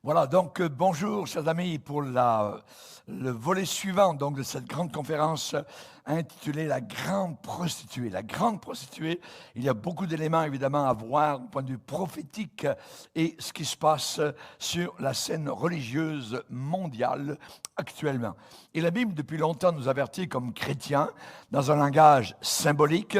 Voilà, donc bonjour chers amis pour le volet suivant donc, de cette grande conférence intitulée La Grande Prostituée. La Grande Prostituée, il y a beaucoup d'éléments évidemment à voir au point de vue prophétique et ce qui se passe sur la scène religieuse mondiale actuellement. Et la Bible depuis longtemps nous avertit comme chrétiens dans un langage symbolique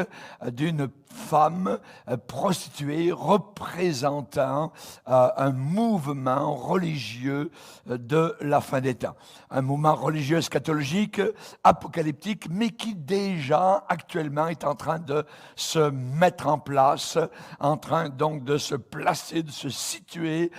d'une femme prostituée représentant un mouvement religieux de la fin des temps. Un mouvement religieux eschatologique, apocalyptique, mais qui déjà actuellement est en train de se mettre en place, en train donc de se placer, de se situer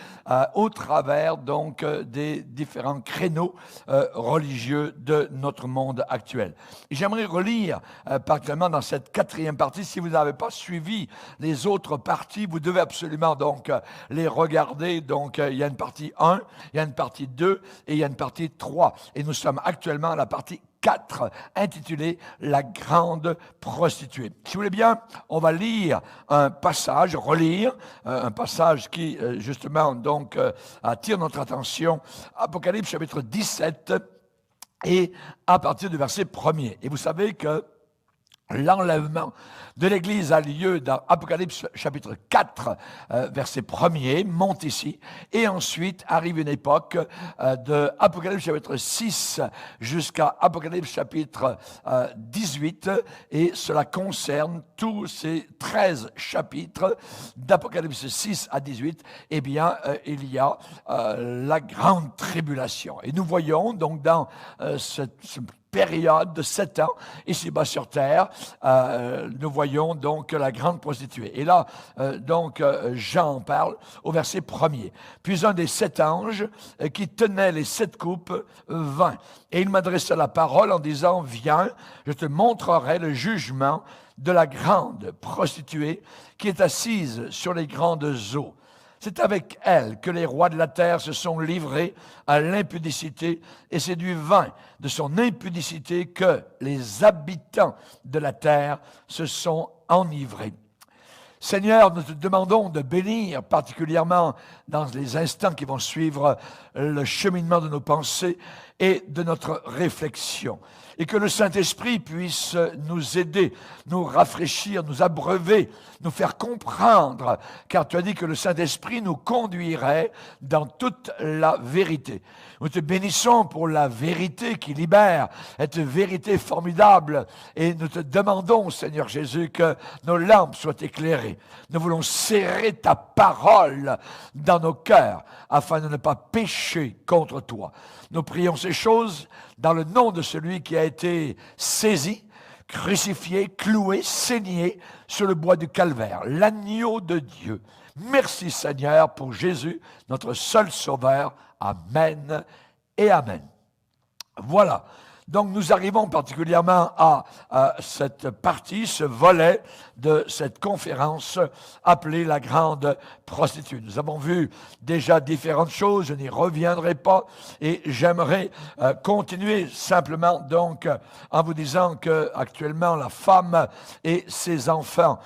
au travers donc des différents créneaux religieux de notre monde actuel. Et j'aimerais relire particulièrement dans cette quatrième partie, si vous n'avez pas suivi les autres parties, vous devez absolument donc les regarder. Donc il y a une partie 1, il y a une partie 2 et il y a une partie 3. Et nous sommes actuellement à la partie 4, intitulée « La grande prostituée ». Si vous voulez bien, on va lire un passage, relire un passage qui, justement, donc, attire notre attention. Apocalypse, chapitre 17, et à partir du verset 1er. Et vous savez que l'enlèvement de l'Église a lieu dans Apocalypse chapitre 4, verset 1er, monte ici, et ensuite arrive une époque de Apocalypse chapitre 6 jusqu'à Apocalypse chapitre 18, et cela concerne tous ces 13 chapitres d'Apocalypse 6 à 18, eh bien, il y a la grande tribulation. Et nous voyons donc dans ce période de 7 ans, ici-bas sur terre, nous voyons donc la grande prostituée. Et là, Jean parle au verset 1er. Puis un des 7 anges qui tenait les 7 coupes vint. Et il m'adressa la parole en disant, viens, je te montrerai le jugement de la grande prostituée qui est assise sur les grandes eaux. C'est avec elle que les rois de la terre se sont livrés à l'impudicité, et c'est du vin de son impudicité que les habitants de la terre se sont enivrés. Seigneur, nous te demandons de bénir particulièrement dans les instants qui vont suivre le cheminement de nos pensées et de notre réflexion. Et que le Saint-Esprit puisse nous aider, nous rafraîchir, nous abreuver, nous faire comprendre, car tu as dit que le Saint-Esprit nous conduirait dans toute la vérité. Nous te bénissons pour la vérité qui libère, cette vérité formidable, et nous te demandons, Seigneur Jésus, que nos lampes soient éclairées. Nous voulons serrer ta parole dans nos cœurs, afin de ne pas pécher contre toi. Nous prions ces choses dans le nom de celui qui a été saisi, crucifié, cloué, saigné sur le bois du calvaire, l'agneau de Dieu. Merci Seigneur pour Jésus, notre seul sauveur. Amen et amen. Voilà. Donc nous arrivons particulièrement à cette partie, ce volet de cette conférence appelée la grande prostituée. Nous avons vu déjà différentes choses, je n'y reviendrai pas, et j'aimerais continuer simplement donc en vous disant que actuellement la femme et ses enfants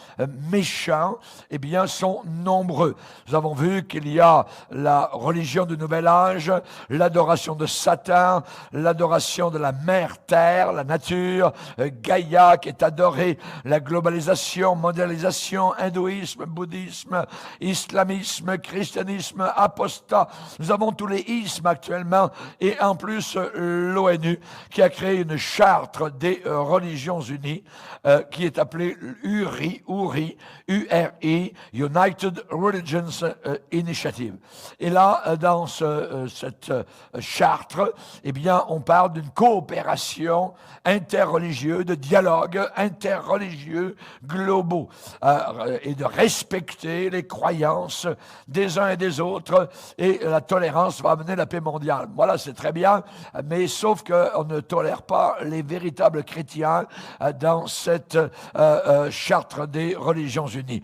méchants, eh bien, sont nombreux. Nous avons vu qu'il y a la religion du nouvel âge, l'adoration de Satan, l'adoration de la mère terre, la nature, Gaïa qui est adorée, la globalisation, mondialisation, hindouisme, bouddhisme, islamisme, christianisme, apostat. Nous avons tous les ismes actuellement, et en plus l'ONU qui a créé une charte des religions unies qui est appelée URI, United Religions Initiative. Et là, dans cette charte, eh bien, on parle d'une coopération interreligieuse, de dialogue interreligieux globaux, et de respecter les croyances des uns et des autres, et la tolérance va amener la paix mondiale. Voilà, c'est très bien, mais sauf qu'on ne tolère pas les véritables chrétiens dans cette charte des religions unies.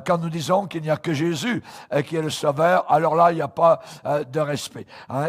Quand nous disons qu'il n'y a que Jésus qui est le sauveur, alors là, il n'y a pas de respect.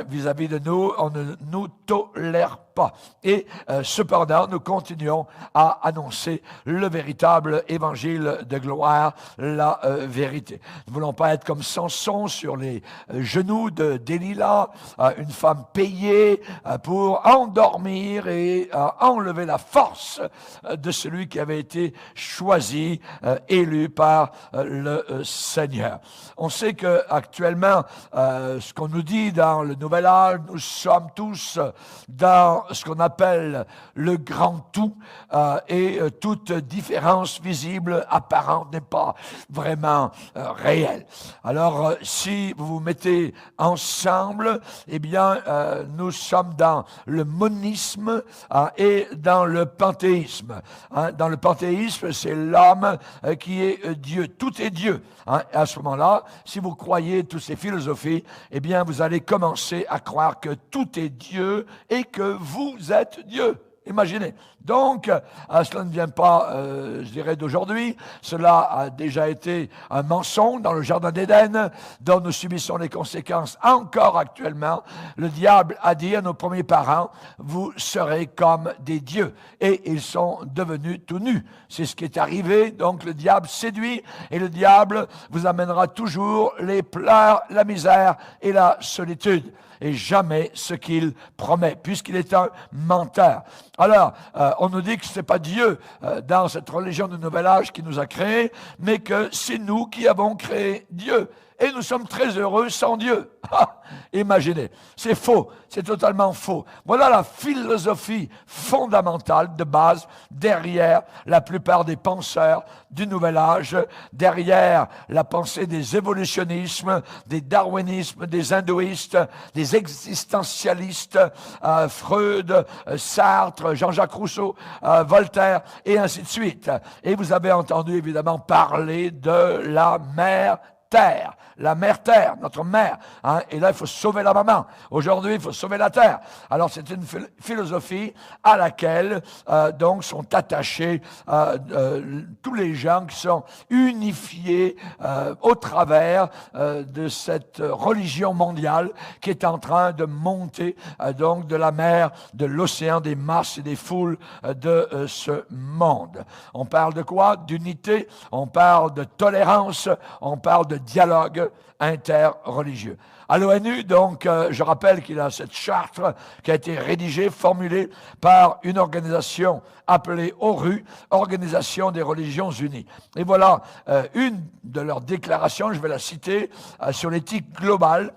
Vis-à-vis de nous, on ne nous tolère pas. Et cependant, nous continuons à annoncer le véritable évangile de gloire, la vérité. Nous ne voulons pas être comme Samson sur les genoux de Delilah, une femme payée pour endormir et enlever la force de celui qui avait été choisi, élu par le Seigneur. On sait qu'actuellement, ce qu'on nous dit dans le Nouvel Âge, nous sommes tous dans ce qu'on appelle le grand tout, et toute différence visible, apparente, n'est pas vraiment réelle. Alors, si vous vous mettez ensemble, eh bien, nous sommes dans le monisme et dans le panthéisme. Dans le panthéisme, c'est l'homme qui est Dieu. Tout est Dieu. Et à ce moment-là, si vous croyez toutes ces philosophies, eh bien, vous allez commencer à croire que tout est Dieu et que vous êtes Dieu. Imaginez. Donc, cela ne vient pas, je dirais, d'aujourd'hui. Cela a déjà été un mensonge dans le Jardin d'Éden, dont nous subissons les conséquences encore actuellement. Le diable a dit à nos premiers parents, vous serez comme des dieux. Et ils sont devenus tout nus. C'est ce qui est arrivé. Donc, le diable séduit et le diable vous amènera toujours les pleurs, la misère et la solitude. Et jamais ce qu'il promet, puisqu'il est un menteur. Alors, on nous dit que ce n'est pas Dieu dans cette religion du Nouvel Âge qui nous a créés, mais que c'est nous qui avons créé Dieu. Et nous sommes très heureux sans Dieu. Imaginez, c'est faux, c'est totalement faux. Voilà la philosophie fondamentale de base derrière la plupart des penseurs du Nouvel Âge, derrière la pensée des évolutionnismes, des darwinismes, des hindouistes, des existentialistes, Freud, Sartre, Jean-Jacques Rousseau, Voltaire, et ainsi de suite. Et vous avez entendu évidemment parler de la mère Terre, la mère Terre, notre mère. Et là, il faut sauver la maman. Aujourd'hui, il faut sauver la Terre. Alors, c'est une philosophie à laquelle donc sont attachés tous les gens qui sont unifiés au travers de cette religion mondiale qui est en train de monter donc de la mer, de l'océan, des masses et des foules de ce monde. On parle de quoi? D'unité, on parle de tolérance, on parle de dialogue interreligieux. À l'ONU, donc, je rappelle qu'il y a cette charte qui a été rédigée, formulée par une organisation appelée ORU, Organisation des Religions Unies. Et voilà une de leurs déclarations, je vais la citer, sur l'éthique globale.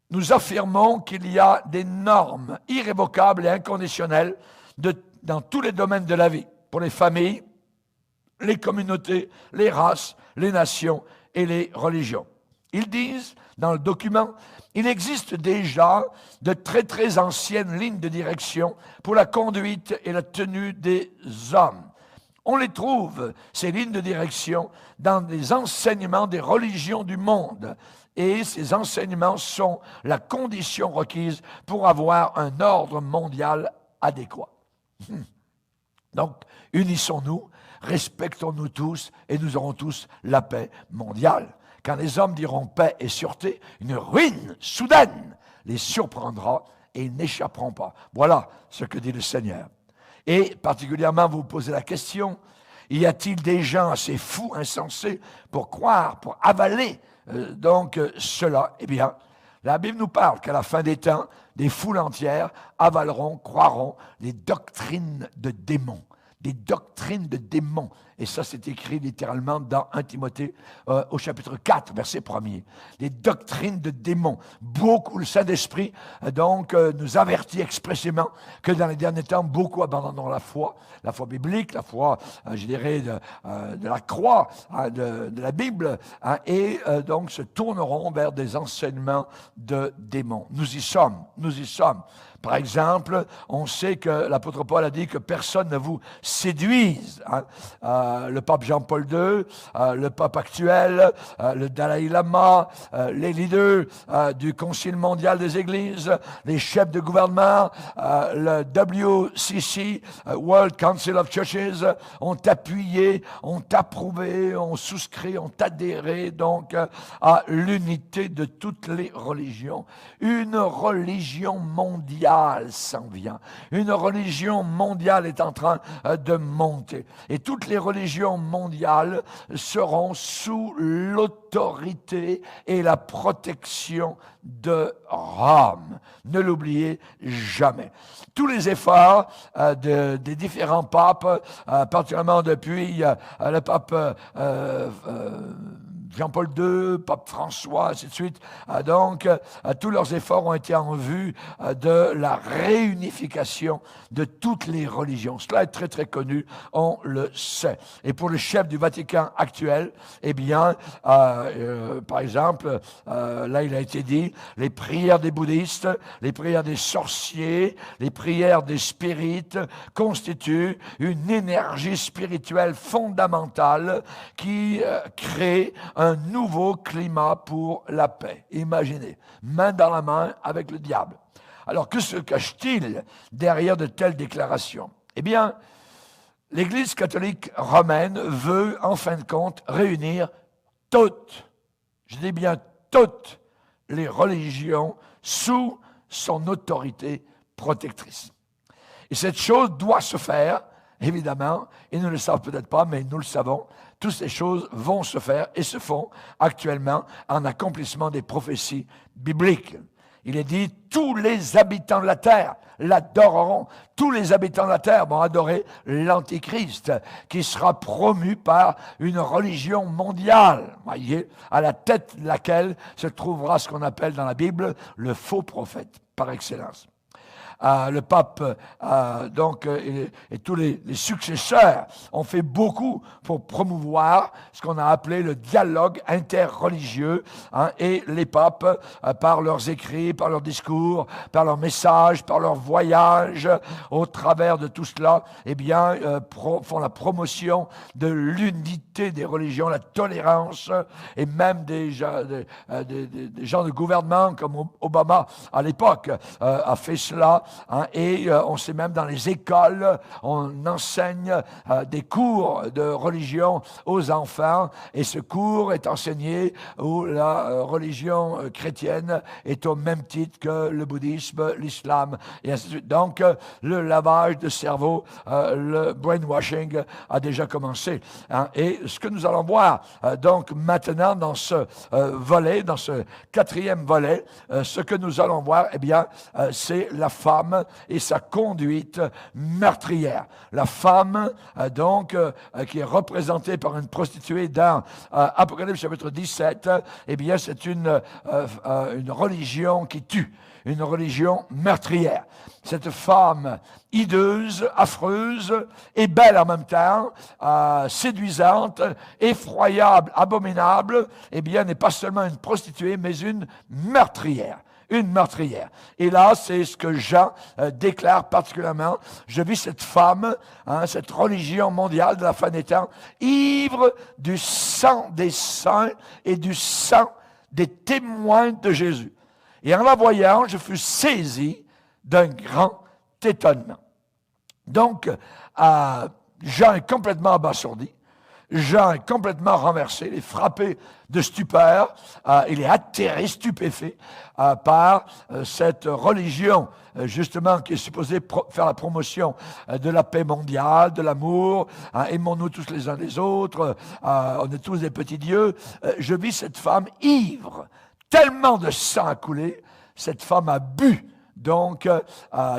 Nous affirmons qu'il y a des normes irrévocables et inconditionnelles dans tous les domaines de la vie, pour les familles, les communautés, les races, les nations et les religions. Ils disent, dans le document, il existe déjà de très très anciennes lignes de direction pour la conduite et la tenue des hommes. On les trouve, ces lignes de direction, dans les enseignements des religions du monde. Et ces enseignements sont la condition requise pour avoir un ordre mondial adéquat. Donc, unissons-nous, respectons-nous tous et nous aurons tous la paix mondiale. Quand les hommes diront paix et sûreté, une ruine soudaine les surprendra et ils n'échapperont pas. Voilà ce que dit le Seigneur. Et particulièrement, vous vous posez la question, y a-t-il des gens assez fous, insensés, pour croire, pour avaler cela? Eh bien, la Bible nous parle qu'à la fin des temps, des foules entières avaleront, croiront les doctrines de démons. Des doctrines de démons. Et ça, c'est écrit littéralement dans 1 Timothée au chapitre 4, verset 1er. Des doctrines de démons. Beaucoup, le Saint-Esprit, nous avertit expressément que dans les derniers temps, beaucoup abandonneront la foi biblique, la foi, je dirais, de la croix, de la Bible, et donc se tourneront vers des enseignements de démons. Nous y sommes. Par exemple, on sait que l'apôtre Paul a dit que personne ne vous séduise. Le pape Jean-Paul II, le pape actuel, le Dalai Lama, les leaders du Concile mondial des églises, les chefs de gouvernement, le WCC, World Council of Churches, ont appuyé, ont approuvé, ont souscrit, ont adhéré donc à l'unité de toutes les religions. Une religion mondiale mondiale s'en vient. Une religion mondiale est en train de monter. Et toutes les religions mondiales seront sous l'autorité et la protection de Rome. Ne l'oubliez jamais. Tous les efforts des différents papes, particulièrement depuis le pape Jean-Paul II, pape François, ainsi de suite. Donc, tous leurs efforts ont été en vue de la réunification de toutes les religions. Cela est très, très connu, on le sait. Et pour le chef du Vatican actuel, eh bien, par exemple, là, il a été dit, les prières des bouddhistes, les prières des sorciers, les prières des spirites constituent une énergie spirituelle fondamentale qui crée un nouveau climat pour la paix. Imaginez, main dans la main avec le diable. Alors, que se cache-t-il derrière de telles déclarations? Eh bien, l'Église catholique romaine veut, en fin de compte, réunir toutes, je dis bien toutes, les religions sous son autorité protectrice. Et cette chose doit se faire, évidemment, ils ne le savent peut-être pas, mais nous le savons, toutes ces choses vont se faire et se font actuellement en accomplissement des prophéties bibliques. Il est dit, tous les habitants de la terre l'adoreront. Tous les habitants de la terre vont adorer l'Antichrist, qui sera promu par une religion mondiale, voyez, à la tête de laquelle se trouvera ce qu'on appelle dans la Bible le faux prophète, par excellence. Le pape et tous les successeurs ont fait beaucoup pour promouvoir ce qu'on a appelé le dialogue interreligieux, et les papes, par leurs écrits, par leurs discours, par leurs messages, par leurs voyages, au travers de tout cela, eh bien, font la promotion de l'unité des religions, la tolérance, et même des gens de gouvernement comme Obama à l'époque a fait cela. On sait même dans les écoles, on enseigne des cours de religion aux enfants, et ce cours est enseigné où la religion chrétienne est au même titre que le bouddhisme, l'islam, et ainsi de suite. Donc, le lavage de cerveau, le brainwashing a déjà commencé. Et ce que nous allons voir, donc maintenant dans ce volet, dans ce 4e volet, ce que nous allons voir, eh bien, c'est la femme et sa conduite meurtrière. La femme, qui est représentée par une prostituée dans Apocalypse chapitre 17, eh bien, c'est une religion qui tue, une religion meurtrière. Cette femme hideuse, affreuse et belle en même temps, séduisante, effroyable, abominable, eh bien, n'est pas seulement une prostituée, mais une meurtrière. Une meurtrière. Et là, c'est ce que Jean déclare particulièrement. Je vis cette femme, cette religion mondiale de la fin des temps, ivre du sang des saints et du sang des témoins de Jésus. Et en la voyant, je fus saisi d'un grand étonnement. Donc, Jean est complètement abasourdi. Jean est complètement renversé, il est frappé de stupeur, il est atterré, stupéfait par cette religion, justement, qui est supposée faire la promotion de la paix mondiale, de l'amour, aimons-nous tous les uns les autres, on est tous des petits dieux. Je vis cette femme ivre, tellement de sang a coulé, cette femme a bu, donc,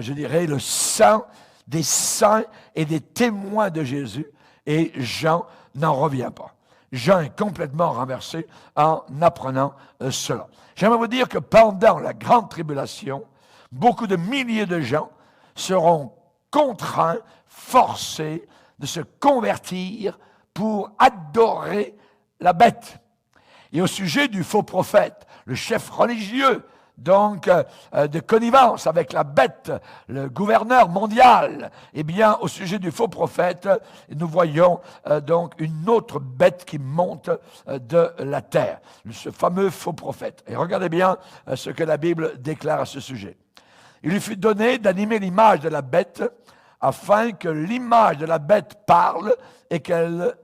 je dirais, le sang des saints et des témoins de Jésus, et Jean n'en revient pas. Jean est complètement renversé en apprenant cela. J'aimerais vous dire que pendant la grande tribulation, beaucoup de milliers de gens seront contraints, forcés de se convertir pour adorer la bête. Et au sujet du faux prophète, le chef religieux, donc de connivence avec la bête, le gouverneur mondial, eh bien, au sujet du faux prophète, nous voyons donc une autre bête qui monte de la terre, ce fameux faux prophète. Et regardez bien ce que la Bible déclare à ce sujet. Il lui fut donné d'animer l'image de la bête, afin que l'image de la bête parle et qu'elle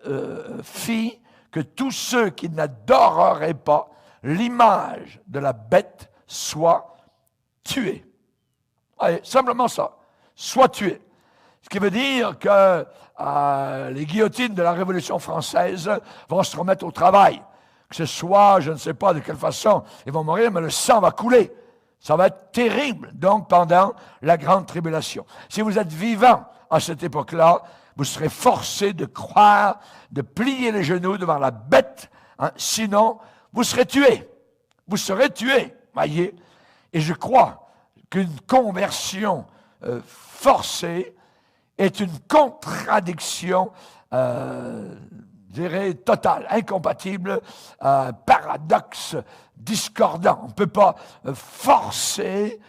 fît que tous ceux qui n'adoreraient pas l'image de la bête soient tués. Allez, simplement ça. Sois tué. Ce qui veut dire que les guillotines de la Révolution française vont se remettre au travail. Que ce soit, je ne sais pas de quelle façon, ils vont mourir, mais le sang va couler. Ça va être terrible, donc, pendant la grande tribulation. Si vous êtes vivant à cette époque-là, vous serez forcé de croire, de plier les genoux devant la bête, hein, sinon, vous serez tué. Vous serez tué, voyez. Et je crois qu'une conversion forcée est une contradiction, je dirais, totale, incompatible, paradoxe, discordant. On ne peut pas forcer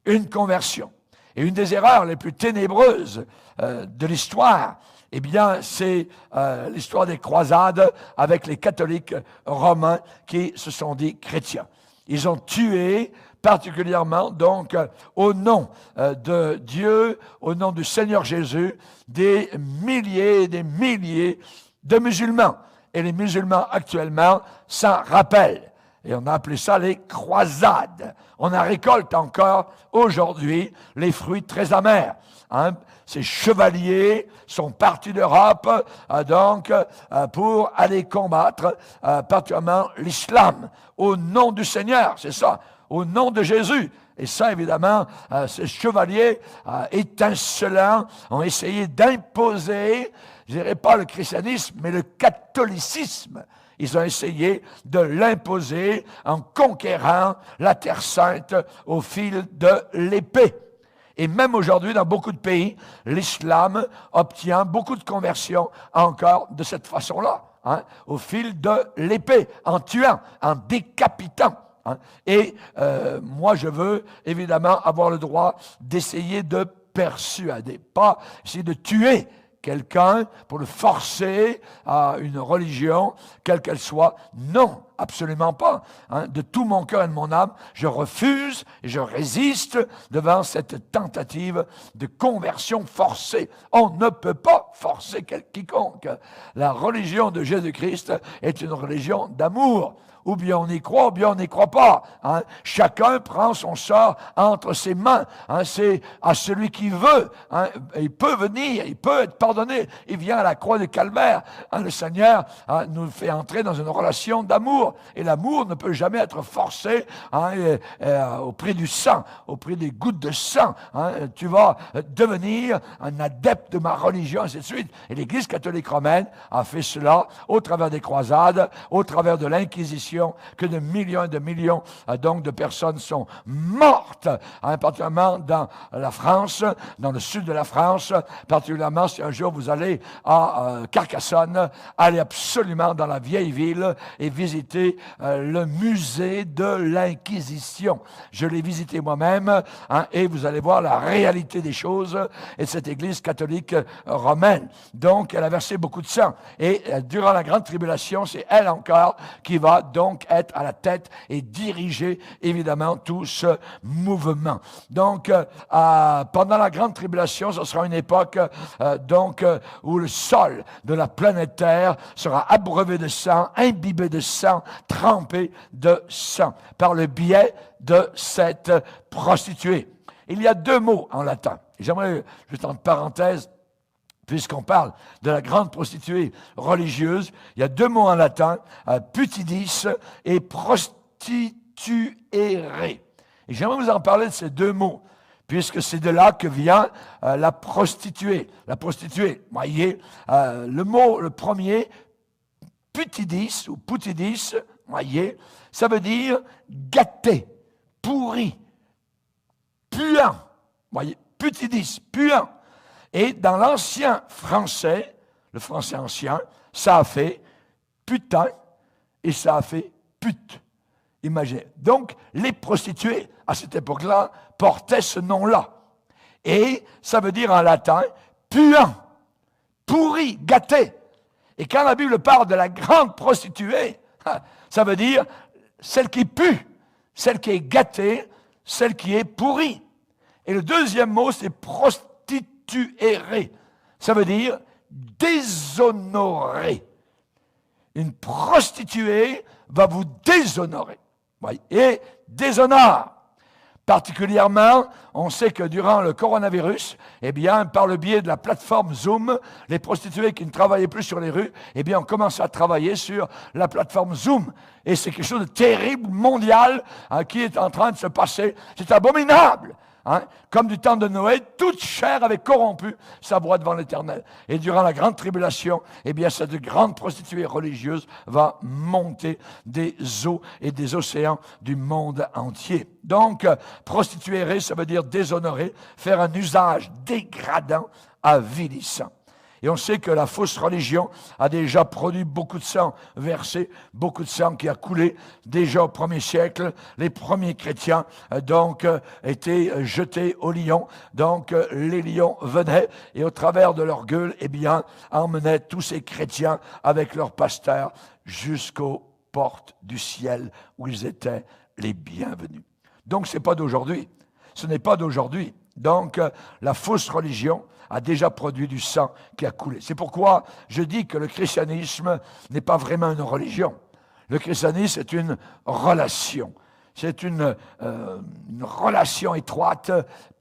une conversion. Et une des erreurs les plus ténébreuses de l'histoire, eh bien, c'est l'histoire des croisades avec les catholiques romains qui se sont dit chrétiens. Ils ont tué particulièrement, donc, au nom de Dieu, au nom du Seigneur Jésus, des milliers et des milliers de musulmans. Et les musulmans, actuellement, s'en rappellent. Et on a appelé ça les croisades. On en récolte encore aujourd'hui les fruits très amers. Hein? Ces chevaliers sont partis d'Europe pour aller combattre particulièrement l'islam au nom du Seigneur, c'est ça, au nom de Jésus. Et ça, évidemment, ces chevaliers étincelants ont essayé d'imposer, je dirais pas le christianisme, mais le catholicisme. Ils ont essayé de l'imposer en conquérant la Terre Sainte au fil de l'épée. Et même aujourd'hui, dans beaucoup de pays, l'islam obtient beaucoup de conversions encore de cette façon-là, hein, au fil de l'épée, en tuant, en décapitant. Hein. Et moi, je veux évidemment avoir le droit d'essayer de persuader, pas essayer de tuer quelqu'un pour le forcer à une religion, quelle qu'elle soit. Non, absolument pas. Hein. De tout mon cœur et de mon âme, je refuse et je résiste devant cette tentative de conversion forcée. On ne peut pas forcer quiconque. La religion de Jésus-Christ est une religion d'amour. Ou bien on y croit, ou bien on n'y croit pas. Hein. Chacun prend son sort entre ses mains. Hein. C'est à celui qui veut. Hein. Il peut venir, il peut être pardonné. Il vient à la croix du calvaire. Hein. Le Seigneur nous fait entrer dans une relation d'amour. Et l'amour ne peut jamais être forcé au prix du sang, au prix des gouttes de sang. Hein. Tu vas devenir un adepte de ma religion, ainsi de suite. Et l'Église catholique romaine a fait cela au travers des croisades, au travers de l'Inquisition, que de millions et de millions donc de personnes sont mortes, hein, particulièrement dans la France, dans le sud de la France, particulièrement si un jour vous allez à Carcassonne, allez absolument dans la vieille ville et visitez le musée de l'Inquisition. Je l'ai visité moi-même, hein, et vous allez voir la réalité des choses et de cette Église catholique romaine. Donc, elle a versé beaucoup de sang. Et durant la grande tribulation, c'est elle encore qui va donc être à la tête et diriger évidemment tout ce mouvement. Donc, pendant la grande tribulation, ce sera une époque où le sol de la planète Terre sera abreuvé de sang, imbibé de sang, trempé de sang, par le biais de cette prostituée. Il y a deux mots en latin. J'aimerais, juste entre parenthèses, puisqu'on parle de la grande prostituée religieuse, il y a deux mots en latin, putidis et prostituere. Et j'aimerais vous en parler de ces deux mots, puisque c'est de là que vient la prostituée. La prostituée, voyez, le premier, putidis ou putidis, voyez, ça veut dire gâté, pourri, puant. Voyez, putidis, puant. Et dans l'ancien français, le français ancien, ça a fait putain et ça a fait pute. Imaginez. Donc, les prostituées, à cette époque-là, portaient ce nom-là. Et ça veut dire en latin puant, pourri, gâté. Et quand la Bible parle de la grande prostituée, ça veut dire celle qui pue, celle qui est gâtée, celle qui est pourrie. Et le deuxième mot, c'est prostituée. Ça veut dire déshonorer. Une prostituée va vous déshonorer. Et déshonore. Particulièrement, on sait que durant le coronavirus, eh bien, par le biais de la plateforme Zoom, les prostituées qui ne travaillaient plus sur les rues, eh bien, ont commencé à travailler sur la plateforme Zoom. Et c'est quelque chose de terrible, mondial, qui est en train de se passer. C'est abominable. Comme du temps de Noé, toute chair avait corrompu sa voix devant l'Éternel. Et durant la grande tribulation, eh bien, cette grande prostituée religieuse va monter des eaux et des océans du monde entier. Donc, prostituer, ça veut dire déshonorer, faire un usage dégradant, avilissant. Et on sait que la fausse religion a déjà produit beaucoup de sang versé, beaucoup de sang qui a coulé. Déjà au 1er siècle, les premiers chrétiens étaient jetés aux lions. Donc les lions venaient et au travers de leur gueule, eh bien, emmenaient tous ces chrétiens avec leurs pasteurs jusqu'aux portes du ciel où ils étaient les bienvenus. Donc ce n'est pas d'aujourd'hui. Ce n'est pas d'aujourd'hui. Donc la fausse religion a déjà produit du sang qui a coulé. C'est pourquoi je dis que le christianisme n'est pas vraiment une religion. Le christianisme est une relation. C'est une relation étroite,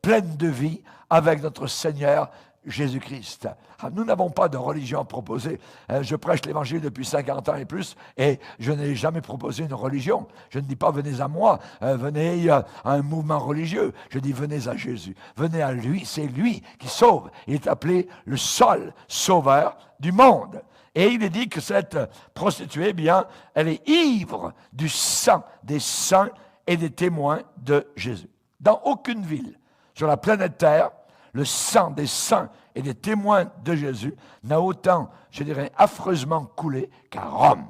pleine de vie avec notre Seigneur Jésus-Christ. Nous n'avons pas de religion à proposer. Je prêche l'Évangile depuis 50 ans et plus, et je n'ai jamais proposé une religion. Je ne dis pas venez à moi, venez à un mouvement religieux. Je dis venez à Jésus, venez à lui. C'est lui qui sauve. Il est appelé le seul sauveur du monde. Et il est dit que cette prostituée, eh bien, elle est ivre du sang des saints et des témoins de Jésus. Dans aucune ville sur la planète Terre, le sang des saints et des témoins de Jésus n'a autant, je dirais, affreusement coulé qu'à Rome.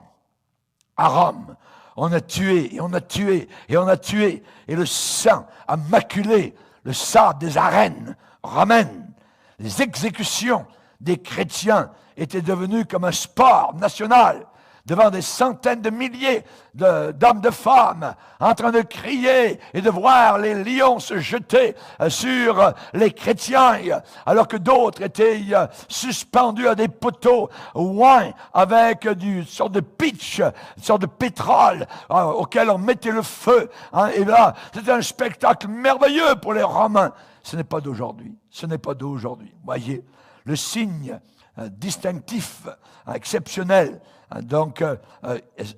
À Rome, on a tué, et on a tué, et on a tué, et le sang a maculé le sable des arènes romaines. Les exécutions des chrétiens étaient devenues comme un sport national, devant des centaines de milliers d'hommes, de femmes, en train de crier et de voir les lions se jeter sur les chrétiens, alors que d'autres étaient suspendus à des poteaux ouin avec une sorte de pitch, une sorte de pétrole auquel on mettait le feu. Et là, c'était un spectacle merveilleux pour les Romains. Ce n'est pas d'aujourd'hui. Ce n'est pas d'aujourd'hui. Voyez, le signe distinctif, exceptionnel. Donc,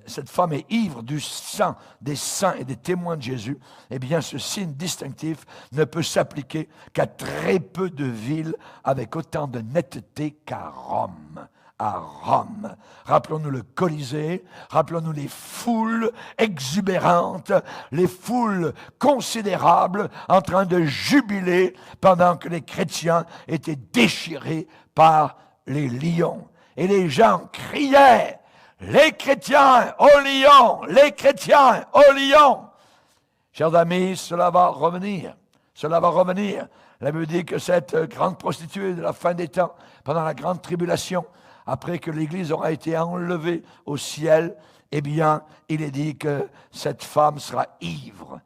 cette femme est ivre du sang des saints et des témoins de Jésus. Eh bien, ce signe distinctif ne peut s'appliquer qu'à très peu de villes avec autant de netteté qu'à Rome. À Rome. Rappelons-nous le Colisée, rappelons-nous les foules exubérantes, les foules considérables en train de jubiler pendant que les chrétiens étaient déchirés par les lions. Et les gens criaient, les chrétiens au lion, les chrétiens au lion. Chers amis, cela va revenir. Cela va revenir. La Bible dit que cette grande prostituée de la fin des temps, pendant la grande tribulation, après que l'Église aura été enlevée au ciel, eh bien, il est dit que cette femme sera ivre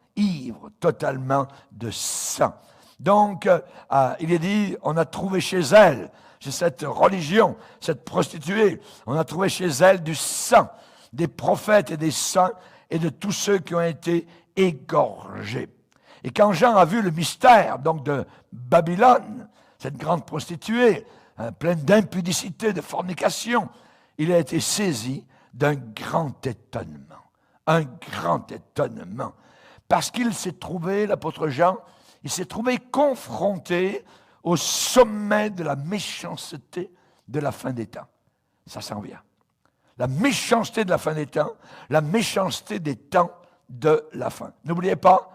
totalement de sang. Donc, il est dit, on a trouvé chez elle, chez cette religion, cette prostituée, on a trouvé chez elle du sang, des prophètes et des saints, et de tous ceux qui ont été égorgés. Et quand Jean a vu le mystère donc de Babylone, cette grande prostituée, pleine d'impudicité, de fornication, il a été saisi d'un grand étonnement. Un grand étonnement. Parce qu'il s'est trouvé, l'apôtre Jean, il s'est trouvé confronté au sommet de la méchanceté de la fin des temps. Ça s'en vient. La méchanceté de la fin des temps, la méchanceté des temps de la fin. N'oubliez pas,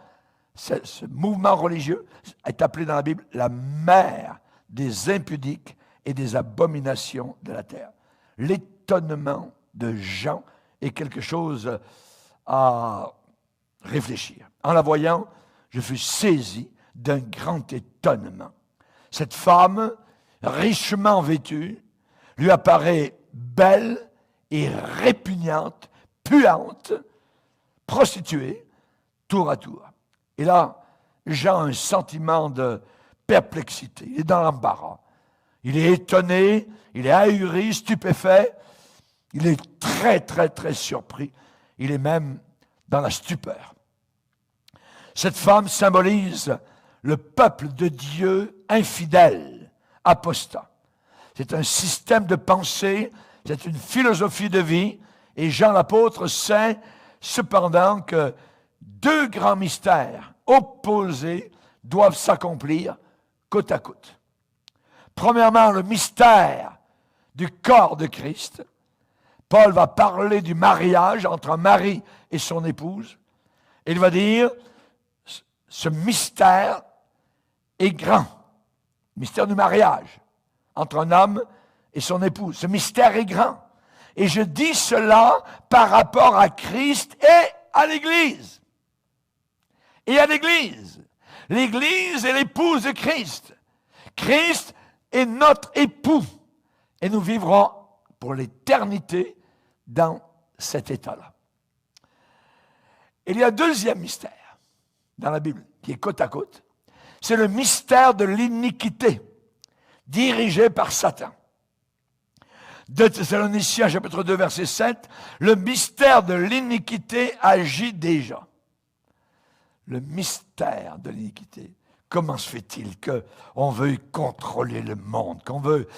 ce mouvement religieux est appelé dans la Bible la mère des impudiques et des abominations de la terre. L'étonnement de Jean est quelque chose à réfléchir. En la voyant, je fus saisi d'un grand étonnement. Cette femme, richement vêtue, lui apparaît belle et répugnante, puante, prostituée, tour à tour. Et là, Jean a un sentiment de perplexité. Il est dans l'embarras. Il est étonné, il est ahuri, stupéfait. Il est très, très, très surpris. Il est même dans la stupeur. Cette femme symbolise le peuple de Dieu infidèle, apostat. C'est un système de pensée, c'est une philosophie de vie, et Jean l'apôtre sait cependant que deux grands mystères opposés doivent s'accomplir côte à côte. Premièrement, le mystère du corps de Christ. Paul va parler du mariage entre un mari et son épouse. Il va dire, ce mystère est grand. Le mystère du mariage entre un homme et son épouse. Ce mystère est grand. Et je dis cela par rapport à Christ et à l'Église. Et à l'Église. L'Église est l'épouse de Christ. Christ est notre époux. Et nous vivrons pour l'éternité dans cet état-là. Il y a un deuxième mystère dans la Bible qui est côte à côte. C'est le mystère de l'iniquité dirigé par Satan. 2 Thessaloniciens, chapitre 2, verset 7, le mystère de l'iniquité agit déjà. Le mystère de l'iniquité. Comment se fait-il qu'on veuille contrôler le monde, qu'on veut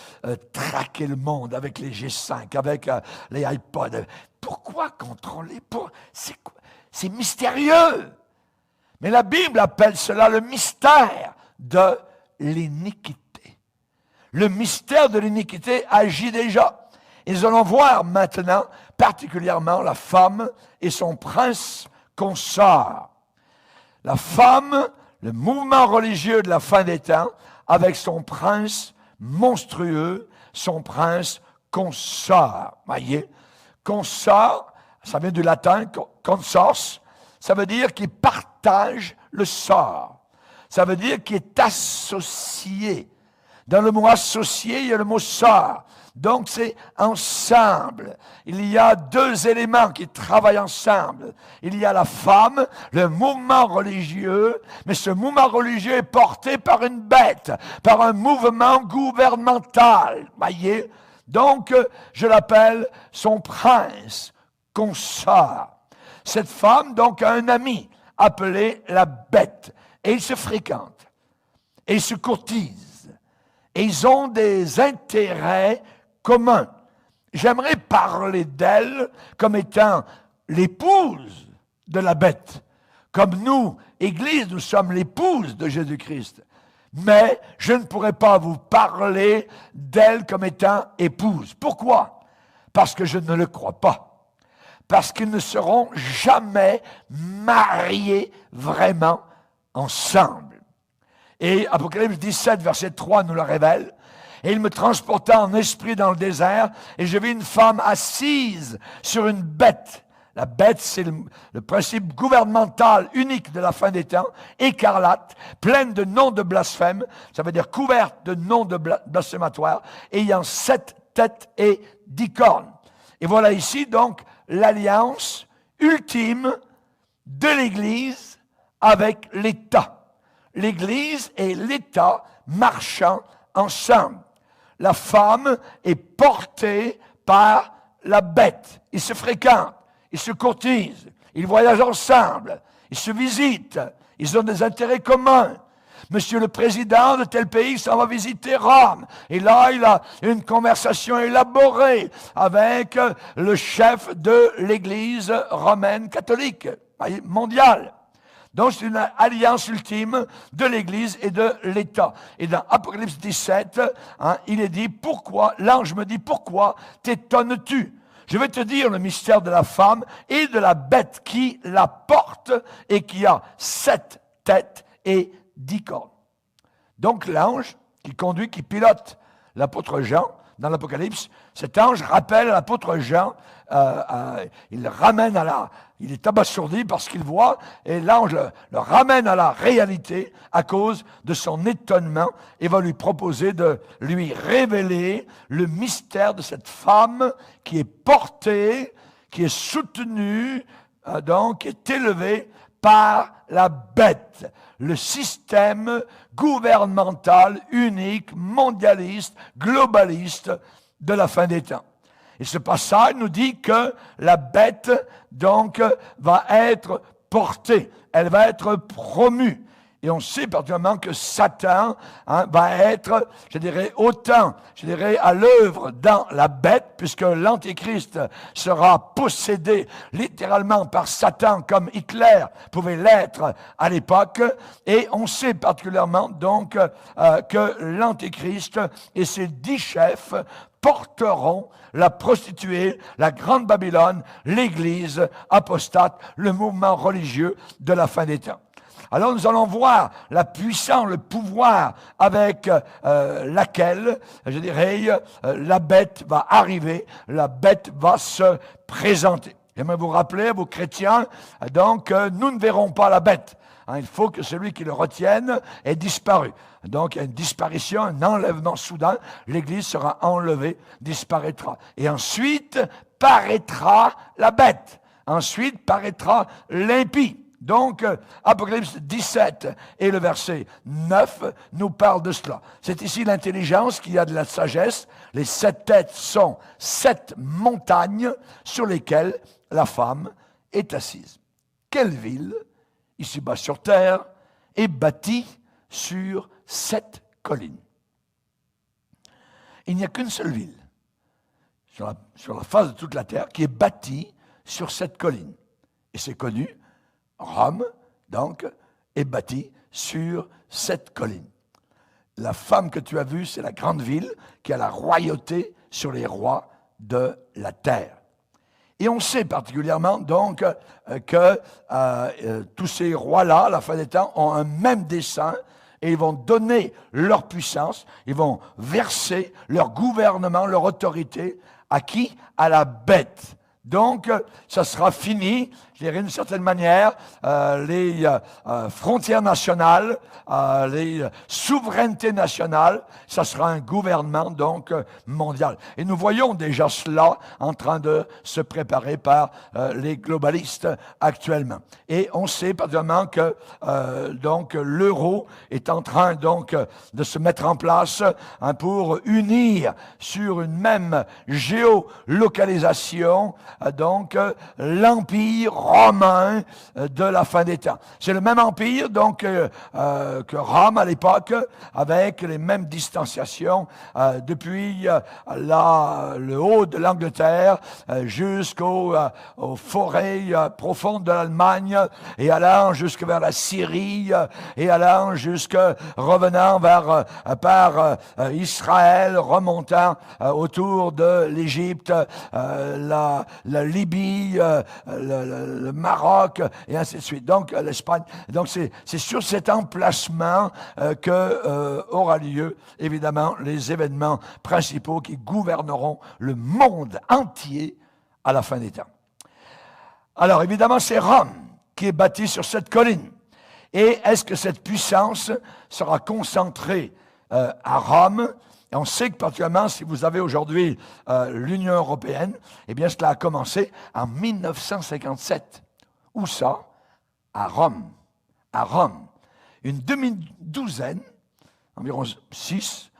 traquer le monde avec les G5, avec les iPods? Pourquoi contrôler? C'est mystérieux. Mais la Bible appelle cela le mystère de l'iniquité. Le mystère de l'iniquité agit déjà. Et nous allons voir maintenant particulièrement la femme et son prince consort. La femme, le mouvement religieux de la fin des temps, avec son prince monstrueux, son prince consort. Voyez, consort, ça vient du latin, consors, ça veut dire qu'il partage le sort. Ça veut dire qu'il est associé. Dans le mot associé, il y a le mot sort. Donc c'est ensemble. Il y a deux éléments qui travaillent ensemble. Il y a la femme, le mouvement religieux, mais ce mouvement religieux est porté par une bête, par un mouvement gouvernemental. Voyez? Donc, je l'appelle son prince consort. Cette femme, donc, a un ami appelé la bête. Et ils se fréquentent. Et ils se courtisent. Et ils ont des intérêts communs. J'aimerais parler d'elle comme étant l'épouse de la bête. Comme nous, Église, nous sommes l'épouse de Jésus-Christ. Mais je ne pourrais pas vous parler d'elle comme étant épouse. Pourquoi? Parce que je ne le crois pas. Parce qu'ils ne seront jamais mariés vraiment ensemble. Et Apocalypse 17, verset 3 nous le révèle. Et il me transporta en esprit dans le désert, et je vis une femme assise sur une bête. La bête, c'est le principe gouvernemental unique de la fin des temps, écarlate, pleine de noms de blasphème, ça veut dire couverte de noms de blasphématoires, ayant 7 têtes et 10 cornes. Et voilà ici donc l'alliance ultime de l'Église avec l'État. L'Église et l'État marchant ensemble. La femme est portée par la bête. Ils se fréquentent, ils se courtisent, ils voyagent ensemble, ils se visitent, ils ont des intérêts communs. Monsieur le président de tel pays s'en va visiter Rome. Et là, il a une conversation élaborée avec le chef de l'Église romaine catholique mondiale. Donc, c'est une alliance ultime de l'Église et de l'État. Et dans Apocalypse 17, il est dit, pourquoi, l'ange me dit, pourquoi t'étonnes-tu? Je vais te dire le mystère de la femme et de la bête qui la porte et qui a 7 têtes et 10 cornes. Donc l'ange qui conduit, qui pilote l'apôtre Jean dans l'Apocalypse, cet ange rappelle à l'apôtre Jean, il ramène il est abasourdi parce qu'il voit, et l'ange le ramène à la réalité à cause de son étonnement et va lui proposer de lui révéler le mystère de cette femme qui est portée, qui est soutenue, donc qui est élevée par la bête, le système gouvernemental unique, mondialiste, globaliste de la fin des temps. Et ce passage nous dit que la bête, donc, va être portée, elle va être promue. Et on sait particulièrement que Satan va être, je dirais, autant, à l'œuvre dans la bête, puisque l'Antéchrist sera possédé littéralement par Satan, comme Hitler pouvait l'être à l'époque. Et on sait particulièrement donc que l'Antéchrist et ses 10 chefs porteront la prostituée, la grande Babylone, l'Église apostate, le mouvement religieux de la fin des temps. Alors nous allons voir la puissance, le pouvoir avec laquelle, je dirais, la bête va arriver, la bête va se présenter. J'aimerais vous rappeler, vous chrétiens, donc nous ne verrons pas la bête. Il faut que celui qui le retienne ait disparu. Donc, il y a une disparition, un enlèvement soudain. L'Église sera enlevée, disparaîtra. Et ensuite, paraîtra la bête. Ensuite, paraîtra l'impie. Donc, Apocalypse 17 et le verset 9 nous parle de cela. C'est ici l'intelligence qui a de la sagesse. Les 7 têtes sont 7 montagnes sur lesquelles la femme est assise. Quelle ville, ici-bas sur terre, est bâtie sur 7 collines? Il n'y a qu'une seule ville sur la face de toute la terre qui est bâtie sur 7 collines. Et c'est connu. Rome, donc, est bâtie sur 7 collines. La femme que tu as vue, c'est la grande ville qui a la royauté sur les rois de la terre. Et on sait particulièrement donc que tous ces rois-là, à la fin des temps, ont un même dessein et ils vont donner leur puissance, ils vont verser leur gouvernement, leur autorité, à qui? À la bête. Donc, ça sera fini, je dirais d'une certaine manière, les frontières nationales, les souverainetés nationales, ça sera un gouvernement donc mondial. Et nous voyons déjà cela en train de se préparer par les globalistes actuellement. Et on sait particulièrement que donc l'euro est en train donc de se mettre en place pour unir sur une même géolocalisation donc l'empire romain de la fin des temps. C'est le même empire donc que Rome à l'époque, avec les mêmes distanciations depuis le haut de l'Angleterre jusqu'aux forêts profondes de l'Allemagne et allant jusque vers la Syrie et allant revenant vers par Israël, remontant autour de l'Égypte, la Libye, le Maroc, et ainsi de suite. Donc, l'Espagne. Donc, c'est sur cet emplacement que aura lieu, évidemment, les événements principaux qui gouverneront le monde entier à la fin des temps. Alors, évidemment, c'est Rome qui est bâtie sur cette colline. Et est-ce que cette puissance sera concentrée à Rome? Et on sait que particulièrement, si vous avez aujourd'hui l'Union européenne, eh bien, cela a commencé en 1957. Où ça? À Rome. À Rome. Une demi-douzaine, environ 6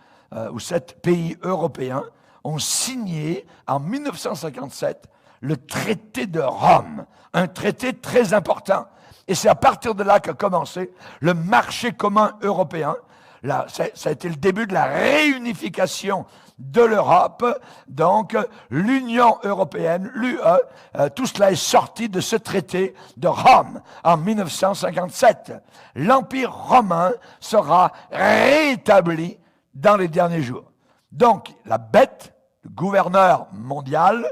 ou 7 pays européens ont signé en 1957 le traité de Rome, un traité très important. Et c'est à partir de là qu'a commencé le marché commun européen. Là, ça a été le début de la réunification de l'Europe. Donc, l'Union européenne, l'UE, tout cela est sorti de ce traité de Rome en 1957. L'Empire romain sera rétabli dans les derniers jours. Donc, la bête, le gouverneur mondial,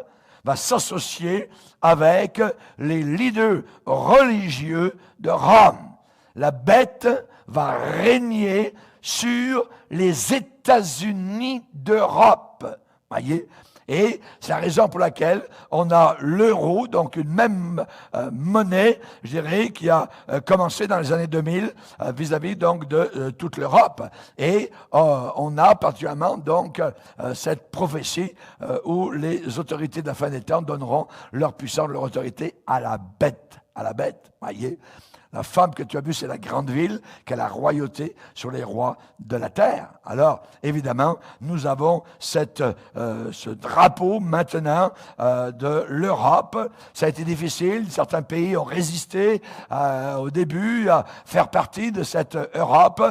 va s'associer avec les leaders religieux de Rome. La bête va régner sur les États-Unis d'Europe. Voyez? Et c'est la raison pour laquelle on a l'euro, donc une même monnaie, je dirais, qui a commencé dans les années 2000 vis-à-vis donc de toute l'Europe. Et on a particulièrement donc cette prophétie où les autorités de la fin des temps donneront leur puissance, leur autorité à la bête. à la bête, voyez. La femme que tu as vue, c'est la grande ville, qui a la royauté sur les rois de la terre. Alors, évidemment, nous avons ce drapeau maintenant de l'Europe. Ça a été difficile. Certains pays ont résisté au début à faire partie de cette Europe.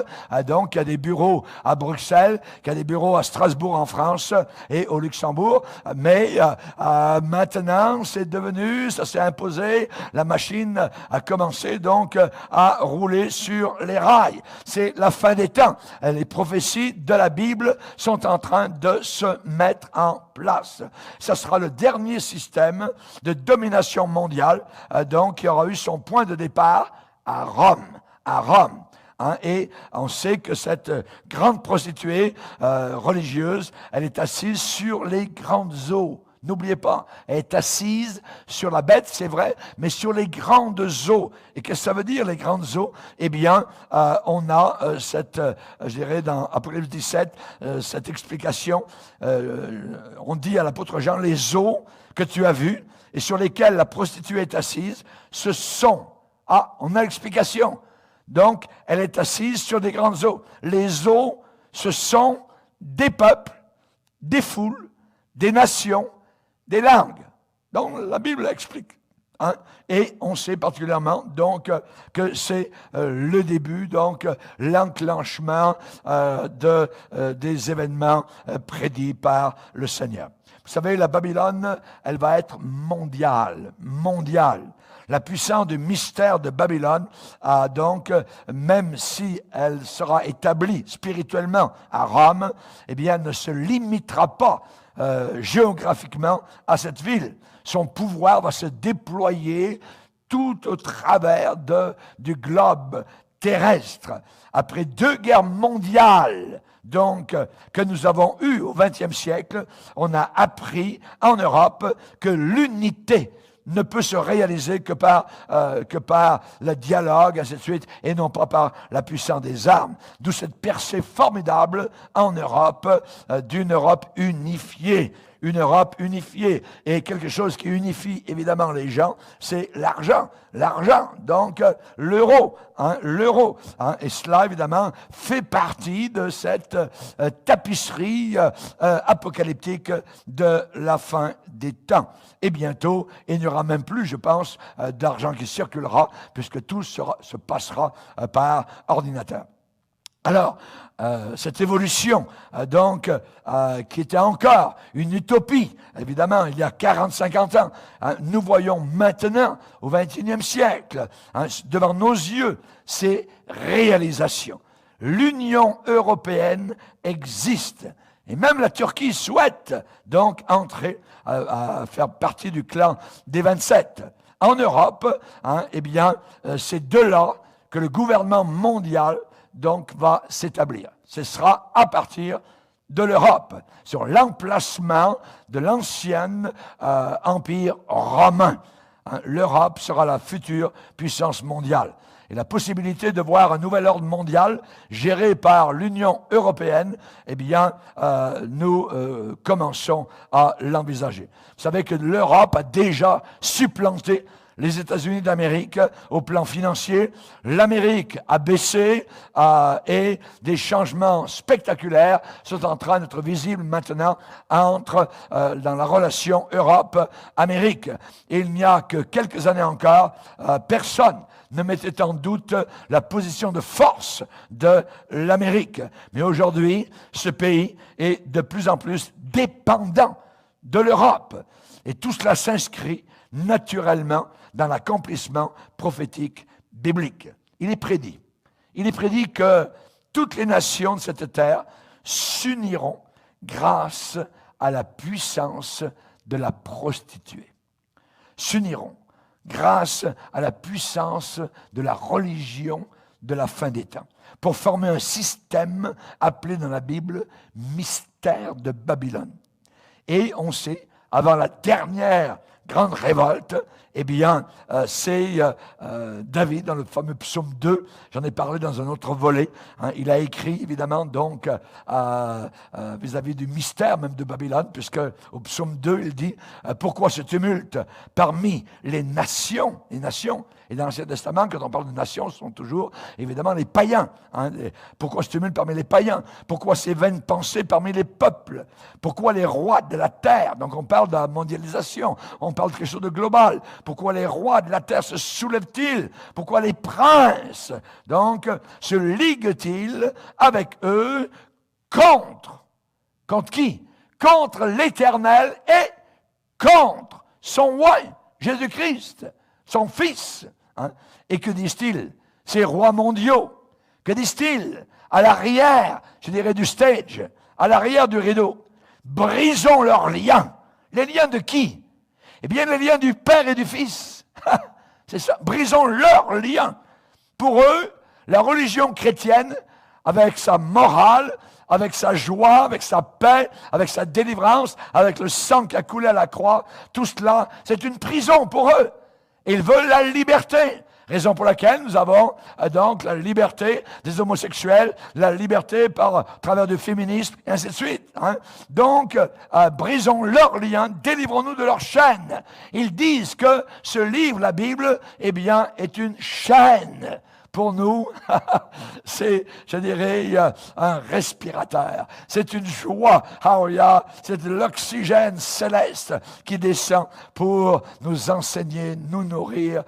Donc, il y a des bureaux à Bruxelles, il y a des bureaux à Strasbourg en France et au Luxembourg. Mais maintenant, c'est devenu, ça s'est imposé. La machine a commencé donc à rouler sur les rails. C'est la fin des temps. Les prophéties de la Bible sont en train de se mettre en place. Ce sera le dernier système de domination mondiale, donc qui aura eu son point de départ à Rome. À Rome. Et on sait que cette grande prostituée religieuse, elle est assise sur les grandes eaux. N'oubliez pas, elle est assise sur la bête, c'est vrai, mais sur les grandes eaux. Et qu'est-ce que ça veut dire, les grandes eaux? Eh bien, on a je dirais dans Apocalypse 17, cette explication. On dit à l'apôtre Jean, les eaux que tu as vues et sur lesquelles la prostituée est assise, ce sont... Ah, on a l'explication. Donc, elle est assise sur des grandes eaux. Les eaux, ce sont des peuples, des foules, des nations, des langues. Donc, la Bible explique. Et on sait particulièrement donc que c'est le début, donc l'enclenchement des événements prédits par le Seigneur. Vous savez, la Babylone, elle va être mondiale, mondiale. La puissance du mystère de Babylone, donc, même si elle sera établie spirituellement à Rome, eh bien, elle ne se limitera pas géographiquement à cette ville. Son pouvoir va se déployer tout au travers du globe terrestre. Après 2 guerres mondiales, donc, que nous avons eues au XXe siècle, on a appris en Europe que l'unité ne peut se réaliser que par le dialogue, ainsi de suite, et non pas par la puissance des armes. D'où cette percée formidable en Europe, d'une Europe unifiée. Une Europe unifiée. Et quelque chose qui unifie évidemment les gens, c'est l'argent. L'argent, donc l'euro. L'euro. Et cela, évidemment, fait partie de cette tapisserie apocalyptique de la fin des temps. Et bientôt, il n'y aura même plus, je pense, d'argent qui circulera, puisque tout se passera par ordinateur. Alors, cette évolution, qui était encore une utopie, évidemment, il y a 40-50 ans, nous voyons maintenant, au XXIe siècle, devant nos yeux, ces réalisations. L'Union européenne existe. Et même la Turquie souhaite donc entrer à faire partie du clan des 27. En Europe, eh bien, c'est de là que le gouvernement mondial donc va s'établir. Ce sera à partir de l'Europe, sur l'emplacement de l'ancien empire romain. L'Europe sera la future puissance mondiale. Et la possibilité de voir un nouvel ordre mondial géré par l'Union européenne, eh bien, nous commençons à l'envisager. Vous savez que l'Europe a déjà supplanté les États-Unis d'Amérique au plan financier. L'Amérique a baissé et des changements spectaculaires sont en train d'être visibles maintenant dans la relation Europe-Amérique. Et il n'y a que quelques années encore, personne ne mettait en doute la position de force de l'Amérique. Mais aujourd'hui, ce pays est de plus en plus dépendant de l'Europe. Et tout cela s'inscrit naturellement dans l'accomplissement prophétique biblique. Il est prédit que toutes les nations de cette terre s'uniront grâce à la puissance de la prostituée. S'uniront grâce à la puissance de la religion de la fin des temps, pour former un système appelé dans la Bible « mystère de Babylone ». Et on sait, avant la dernière grande révolte, eh bien, c'est David dans le fameux psaume 2. J'en ai parlé dans un autre volet. Hein. Il a écrit, évidemment, donc, vis-à-vis du mystère même de Babylone, puisque au psaume 2, il dit pourquoi ce tumulte parmi les nations, et dans l'Ancien Testament, quand on parle de nations, ce sont toujours, évidemment, les païens. Hein. Pourquoi ce tumulte parmi les païens? Pourquoi ces vaines pensées parmi les peuples? Pourquoi les rois de la terre? Donc on parle de la mondialisation, on parle de quelque chose de global. Pourquoi les rois de la terre se soulèvent-ils? Pourquoi les princes, donc, se liguent-ils avec eux contre qui? Contre l'Éternel et contre son roi, Jésus-Christ, son Fils. Hein? Et que disent-ils, ces rois mondiaux? Que disent-ils à l'arrière, je dirais, du stage, à l'arrière du rideau? Brisons leurs liens. Les liens de qui? Eh bien, les liens du Père et du Fils. C'est ça. Brisons leurs liens. Pour eux, la religion chrétienne, avec sa morale, avec sa joie, avec sa paix, avec sa délivrance, avec le sang qui a coulé à la croix, tout cela, c'est une prison pour eux. Ils veulent la liberté. Raison pour laquelle nous avons donc la liberté des homosexuels, la liberté par travers du féminisme, et ainsi de suite. Hein. Donc, brisons leurs liens, délivrons-nous de leurs chaînes. Ils disent que ce livre, la Bible, eh bien, est une chaîne. Pour nous, c'est, je dirais, un respirateur. C'est une joie. Alléluia. C'est de l'oxygène céleste qui descend pour nous enseigner, nous nourrir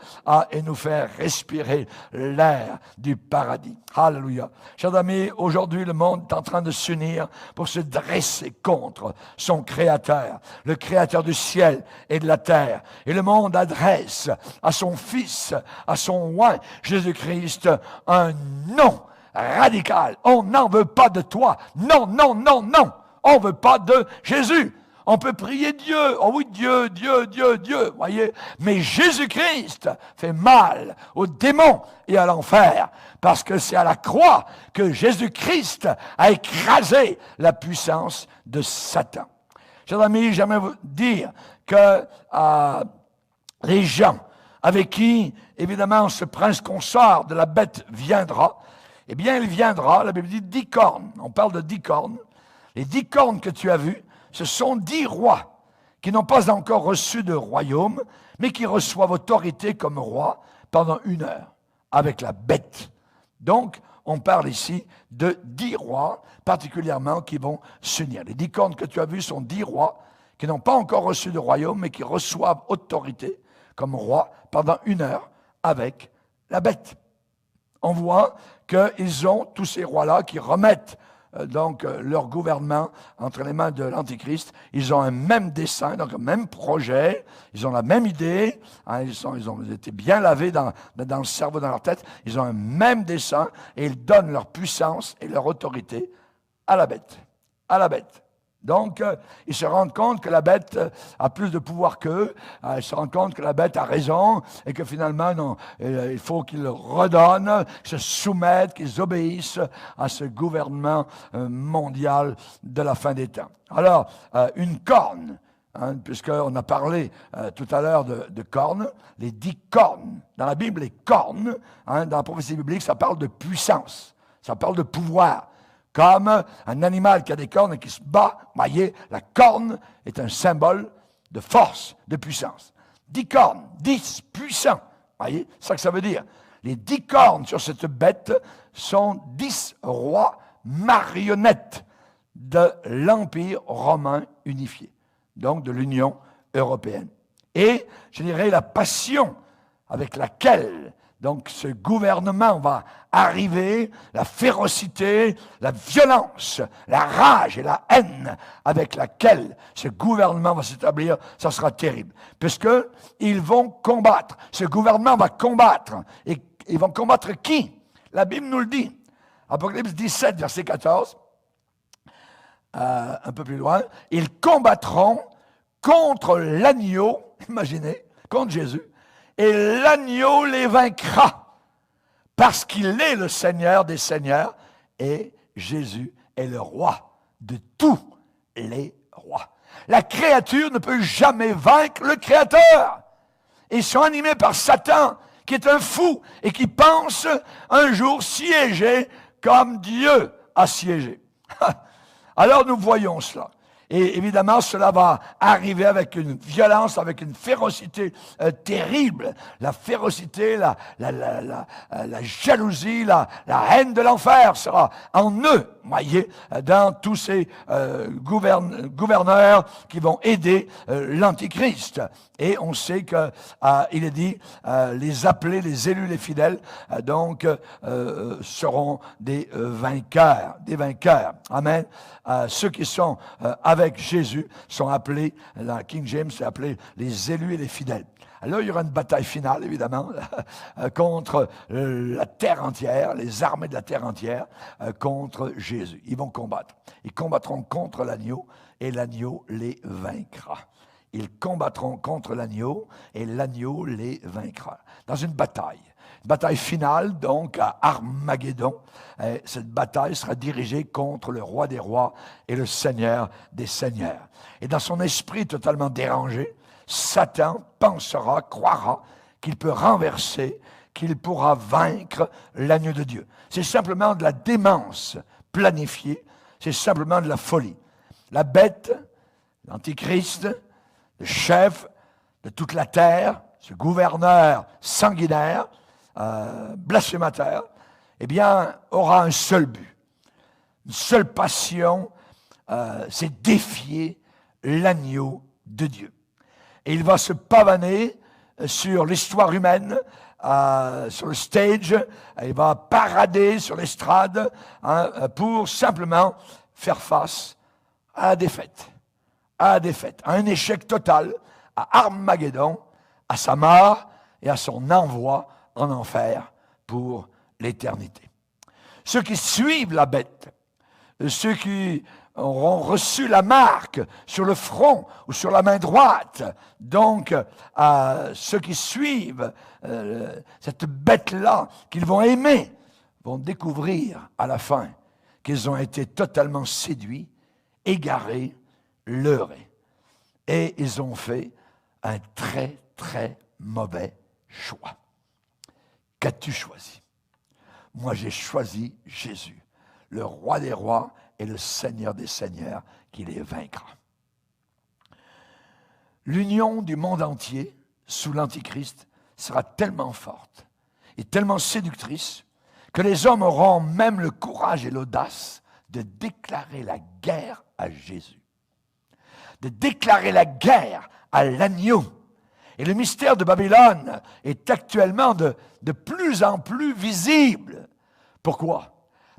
et nous faire respirer l'air du paradis. Alléluia. Chers amis, aujourd'hui, le monde est en train de s'unir pour se dresser contre son Créateur, le Créateur du ciel et de la terre. Et le monde adresse à son Fils, à son roi, Jésus-Christ, un non radical. On n'en veut pas de toi. Non, non, non, non. On ne veut pas de Jésus. On peut prier Dieu. Oh oui, Dieu, Dieu, Dieu, Dieu. Voyez. Mais Jésus-Christ fait mal aux démons et à l'enfer. Parce que c'est à la croix que Jésus-Christ a écrasé la puissance de Satan. Chers amis, j'aimerais vous dire que les gens avec qui, évidemment, ce prince consort de la bête viendra, eh bien, il viendra, la Bible dit 10 cornes. On parle de 10 cornes. Les 10 cornes que tu as vues, ce sont 10 rois qui n'ont pas encore reçu de royaume, mais qui reçoivent autorité comme roi pendant 1 heure avec la bête. Donc, on parle ici de 10 rois, particulièrement, qui vont s'unir. Les 10 cornes que tu as vues sont 10 rois qui n'ont pas encore reçu de royaume, mais qui reçoivent autorité comme roi pendant 1 heure avec la bête. On voit qu'ils ont, tous ces rois-là, qui remettent leur gouvernement entre les mains de l'Antichrist. Ils ont un même dessein, donc un même projet, ils ont la même idée, hein, ils ont été bien lavés dans le cerveau, dans leur tête, ils ont un même dessein et ils donnent leur puissance et leur autorité à la bête. À la bête. Donc, ils se rendent compte que la bête a plus de pouvoir qu'eux, ils se rendent compte que la bête a raison, et que finalement, non, il faut qu'ils redonnent, qu'ils se soumettent, qu'ils obéissent à ce gouvernement mondial de la fin des temps. Alors, une corne, hein, puisqu'on a parlé tout à l'heure de cornes, les 10 cornes. Dans la Bible, les cornes, hein, dans la prophétie biblique, ça parle de puissance, ça parle de pouvoir. Comme un animal qui a des cornes et qui se bat, voyez, la corne est un symbole de force, de puissance. 10 cornes, 10 puissants, voyez, c'est ça que ça veut dire. Les 10 cornes sur cette bête sont 10 rois marionnettes de l'Empire romain unifié, donc de l'Union européenne. Et, je dirais, la passion avec laquelle donc ce gouvernement va arriver, la férocité, la violence, la rage et la haine avec laquelle ce gouvernement va s'établir, ça sera terrible. Puisqu'ils vont combattre. Ce gouvernement va combattre. Et ils vont combattre qui? La Bible nous le dit. Apocalypse 17, verset 14. Un peu plus loin. Ils combattront contre l'agneau, imaginez, contre Jésus. Et l'agneau les vaincra, parce qu'il est le Seigneur des Seigneurs, et Jésus est le roi de tous les rois. La créature ne peut jamais vaincre le Créateur. Ils sont animés par Satan, qui est un fou et qui pense un jour siéger comme Dieu a siégé. Alors nous voyons cela. Et évidemment, cela va arriver avec une violence, avec une férocité terrible. La férocité, la jalousie, la haine de l'enfer sera en eux, voyez, dans tous ces gouverneurs qui vont aider l'Antichrist. Et on sait que il est dit, les appelés, les élus, les fidèles, seront des vainqueurs. Amen. Ceux qui sont avec Jésus sont appelés, dans King James, c'est appelé les élus et les fidèles. Alors, il y aura une bataille finale, évidemment, contre la terre entière, les armées de la terre entière, contre Jésus. Ils vont combattre. Ils combattront contre l'agneau et l'agneau les vaincra. Ils combattront contre l'agneau et l'agneau les vaincra. Dans une bataille. Une bataille finale, donc, à Armageddon. Cette bataille sera dirigée contre le roi des rois et le seigneur des seigneurs. Et dans son esprit totalement dérangé, Satan pensera, croira qu'il peut renverser, qu'il pourra vaincre l'agneau de Dieu. C'est simplement de la démence planifiée, c'est simplement de la folie. La bête, l'Antichrist, le chef de toute la terre, ce gouverneur sanguinaire, blasphémateur, eh bien, aura un seul but, une seule passion, c'est défier l'agneau de Dieu. Et il va se pavaner sur l'histoire humaine, sur le stage, il va parader sur l'estrade pour simplement faire face à la défaite, à un échec total, à Armageddon, à sa mort et à son envoi en enfer pour l'éternité. Ceux qui suivent la bête, ceux qui auront reçu la marque sur le front ou sur la main droite, donc ceux qui suivent cette bête-là, qu'ils vont aimer, vont découvrir à la fin qu'ils ont été totalement séduits, égarés, leurrés. Et ils ont fait un très, très mauvais choix. Qu'as-tu choisi? Moi, j'ai choisi Jésus, le roi des rois et le Seigneur des seigneurs, qui les vaincra. L'union du monde entier sous l'Antichrist sera tellement forte et tellement séductrice que les hommes auront même le courage et l'audace de déclarer la guerre à Jésus, de déclarer la guerre à l'agneau. Et le mystère de Babylone est actuellement de plus en plus visible. Pourquoi?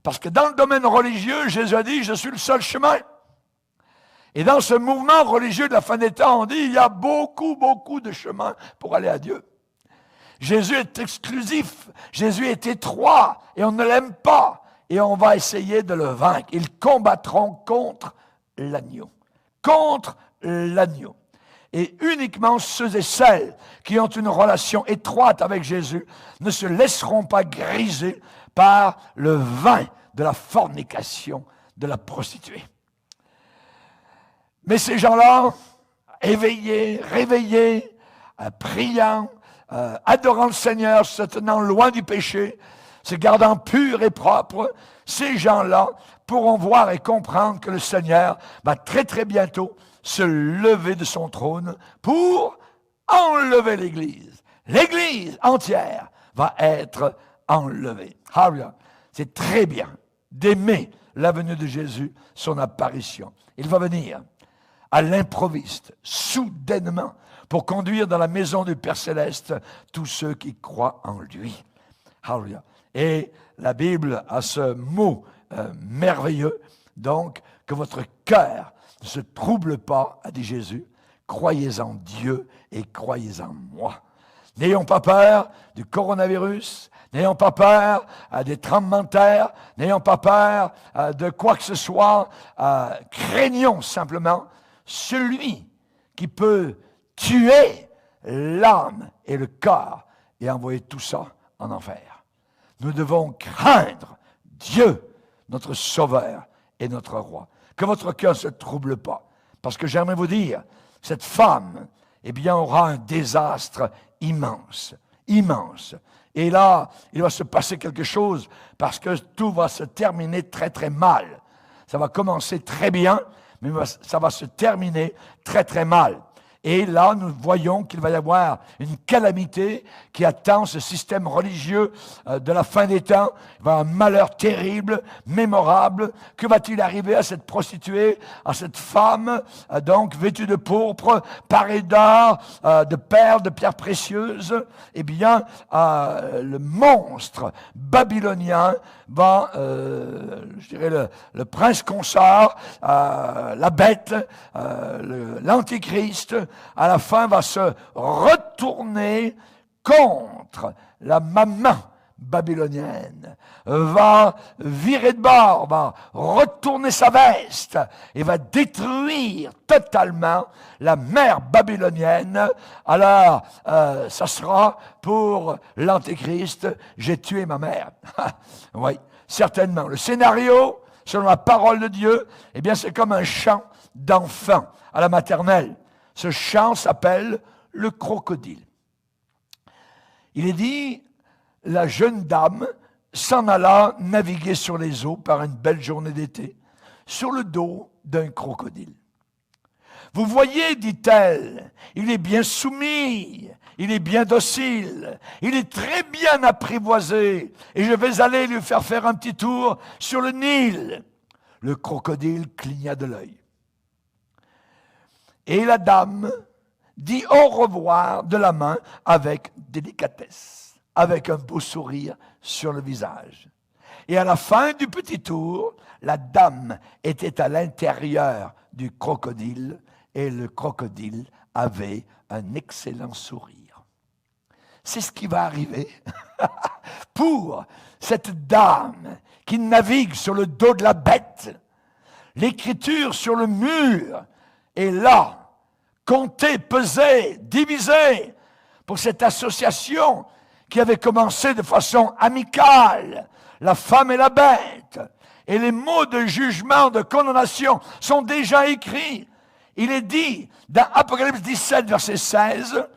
Parce que dans le domaine religieux, Jésus a dit « Je suis le seul chemin ». Et dans ce mouvement religieux de la fin des temps, on dit « Il y a beaucoup, beaucoup de chemins pour aller à Dieu ». Jésus est exclusif, Jésus est étroit, et on ne l'aime pas. Et on va essayer de le vaincre. Ils combattront contre l'agneau. Contre l'agneau. Et uniquement ceux et celles qui ont une relation étroite avec Jésus ne se laisseront pas griser par le vin de la fornication de la prostituée. Mais ces gens-là, éveillés, réveillés, priant, adorant le Seigneur, se tenant loin du péché, se gardant purs et propres, ces gens-là pourront voir et comprendre que le Seigneur va très très bientôt se lever de son trône pour enlever l'Église. L'Église entière va être enlevée. Hallelujah. C'est très bien d'aimer la venue de Jésus, son apparition. Il va venir à l'improviste, soudainement, pour conduire dans la maison du Père Céleste tous ceux qui croient en lui. Hallelujah. Et la Bible a ce mot merveilleux, donc, que votre cœur ne se trouble pas, a dit Jésus, croyez en Dieu et croyez en moi. N'ayons pas peur du coronavirus, n'ayons pas peur des tremblements de terre, n'ayons pas peur de quoi que ce soit, craignons simplement celui qui peut tuer l'âme et le corps et envoyer tout ça en enfer. Nous devons craindre Dieu, notre Sauveur et notre Roi. Que votre cœur ne se trouble pas. Parce que j'aimerais vous dire, cette femme eh bien, aura un désastre immense, immense. Et là, il va se passer quelque chose parce que tout va se terminer très, très mal. Ça va commencer très bien, mais ça va se terminer très, très mal. Et là, nous voyons qu'il va y avoir une calamité qui attend ce système religieux de la fin des temps. Il va y avoir un malheur terrible, mémorable. Que va-t-il arriver à cette prostituée, à cette femme, donc vêtue de pourpre, parée d'or, de perles, de pierres précieuses? Eh bien, le monstre babylonien va, je dirais, le prince consort, la bête, l'antichrist, à la fin va se retourner contre la maman babylonienne, va virer de bord, va retourner sa veste et va détruire totalement la mère babylonienne. Alors, ça sera pour l'antéchrist, j'ai tué ma mère. Oui, certainement. Le scénario, selon la parole de Dieu, eh bien, c'est comme un chant d'enfant à la maternelle. Ce chant s'appelle le crocodile. Il est dit, la jeune dame s'en alla naviguer sur les eaux par une belle journée d'été, sur le dos d'un crocodile. Vous voyez, dit-elle, il est bien soumis, il est bien docile, il est très bien apprivoisé, et je vais aller lui faire un petit tour sur le Nil. Le crocodile cligna de l'œil. Et la dame dit au revoir de la main avec délicatesse, avec un beau sourire sur le visage. Et à la fin du petit tour, la dame était à l'intérieur du crocodile et le crocodile avait un excellent sourire. C'est ce qui va arriver pour cette dame qui navigue sur le dos de la bête. L'écriture sur le mur est là, comptée, pesée, divisée pour cette association qui avait commencé de façon amicale, la femme et la bête. Et les mots de jugement, de condamnation sont déjà écrits. Il est dit dans Apocalypse 17, verset 16,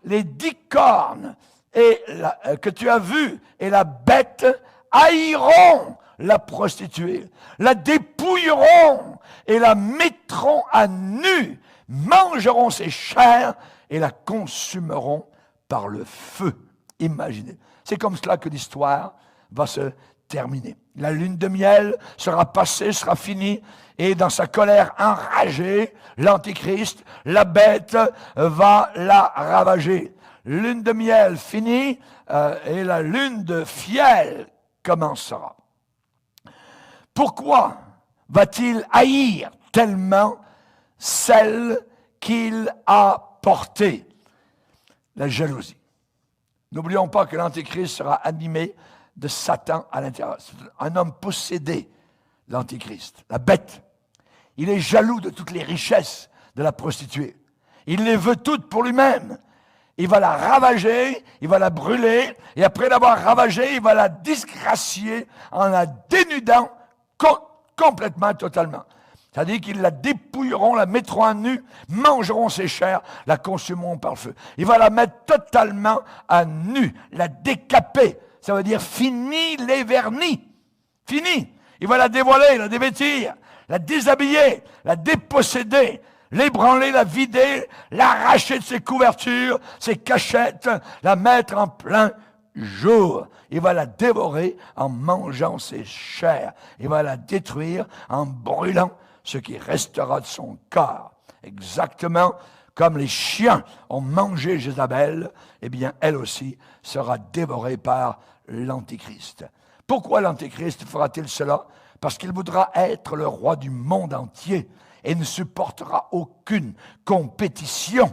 les 10 cornes que tu as vues et la bête haïront la prostituée, la dépouilleront et la mettront à nu, mangeront ses chairs et la consumeront par le feu. Imaginez. C'est comme cela que l'histoire va se terminer. La lune de miel sera passée, sera finie, et dans sa colère enragée, l'antichrist, la bête, va la ravager. Lune de miel finie, et la lune de fiel commencera. Pourquoi va-t-il haïr tellement celle qu'il a portée? La jalousie. N'oublions pas que l'antéchrist sera animé de Satan à l'intérieur. C'est un homme possédé, l'antéchrist, la bête. Il est jaloux de toutes les richesses de la prostituée. Il les veut toutes pour lui-même. Il va la ravager, il va la brûler, et après l'avoir ravagée, il va la disgracier en la dénudant complètement, totalement. C'est-à-dire qu'ils la dépouilleront, la mettront à nu, mangeront ses chairs, la consumeront par le feu. Il va la mettre totalement à nu, la décaper. Ça veut dire fini les vernis. Fini. Il va la dévoiler, la dévêtir, la déshabiller, la déposséder, l'ébranler, la vider, l'arracher de ses couvertures, ses cachettes, la mettre en plein jour. Il va la dévorer en mangeant ses chairs. Il va la détruire en brûlant ce qui restera de son corps. Exactement comme les chiens ont mangé Jézabel, eh bien, elle aussi sera dévorée par l'Antéchrist. Pourquoi l'Antéchrist fera-t-il cela? Parce qu'il voudra être le roi du monde entier et ne supportera aucune compétition.